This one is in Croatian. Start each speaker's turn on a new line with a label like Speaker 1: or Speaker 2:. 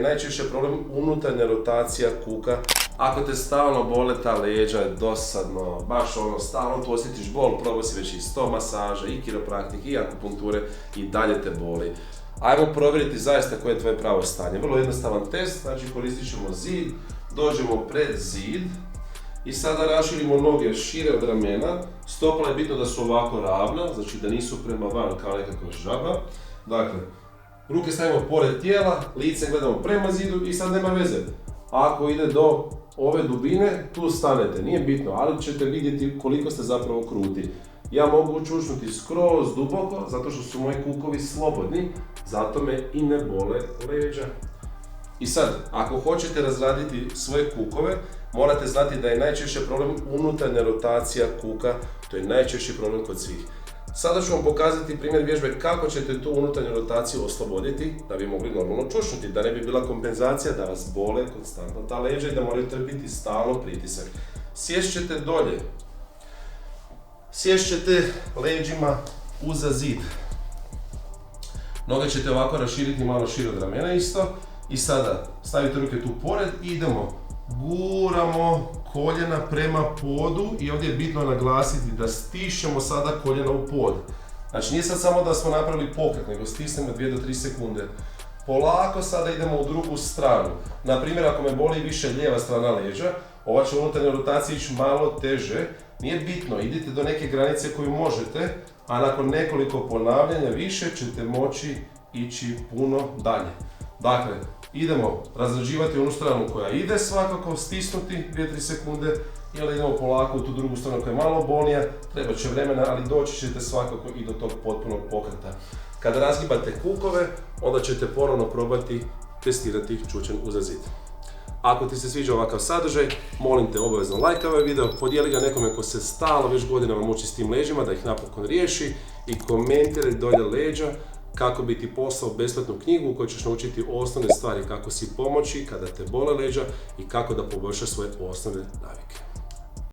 Speaker 1: je najčešće problem unutarnja rotacija kuka. Ako te stalno bole ta leđa, dosadno, baš stalno tu osjetiš bol, probao si već i 100 masaža, i kiropraktik, i akupunkture, i dalje te boli. Ajmo provjeriti zaista koje je tvoje pravo stanje. Vrlo jednostavan test, znači koristit ćemo zid, dođemo pred zid i sada raširimo noge šire od ramena. Stopala je bitno da su ovako ravna, znači da nisu prema van kao nekakva žaba. Dakle, ruke stavimo pored tijela, lice gledamo prema zidu i sad nema veze. Ako ide do ove dubine, tu stanete, nije bitno, ali ćete vidjeti koliko ste zapravo kruti. Ja mogu učušnuti skroz duboko, zato što su moji kukovi slobodni, zato me i ne bole leđa. I sad, ako hoćete razraditi svoje kukove, morate znati da je najčešće problem unutarnja rotacija kuka, to je najčešći problem kod svih. Sada ću vam pokazati primjer vježbe kako ćete tu unutarnju rotaciju osloboditi da bi mogli normalno čušnuti, da ne bi bila kompenzacija da vas bole konstantno ta leđa i da moraju trpiti stalno pritisak. Sjest ćete dolje. Sjest ćete leđima uza zid. Noge ćete ovako raširiti malo šire od ramena isto. I sada stavite ruke tu pored i idemo. Guramo koljena prema podu i ovdje je bitno naglasiti da stišćemo sada koljena u pod. Znači nije sad samo da smo napravili pokret, nego stisnemo 2 do 3 sekunde. Polako sada idemo u drugu stranu. Naprimjer, ako me boli više lijeva strana leđa, ova će unutarnja rotacija ići malo teže. Nije bitno, idite do neke granice koju možete, a nakon nekoliko ponavljanja više ćete moći ići puno dalje. Dakle, idemo razrađivati onu stranu koja ide svakako, stisnuti 2-3 sekunde i onda idemo polako u tu drugu stranu koja je malo bolnija, treba će vremena, ali doći ćete svakako i do tog potpunog pokreta. Kada razgibate kukove, onda ćete ponovno probati testirati čučanj uza zid. Ako ti se sviđa ovakav sadržaj, molim te obavezno lajkaj ovaj video, podijeli ga nekome ko se stalno već godinama muči s tim leđima, da ih napokon riješi i komentiraj dolje leđa kako bi ti poslao besplatnu knjigu u kojoj ćeš naučiti osnovne stvari kako si pomoći kada te bole leđa i kako da poboljšaš svoje osnovne navike.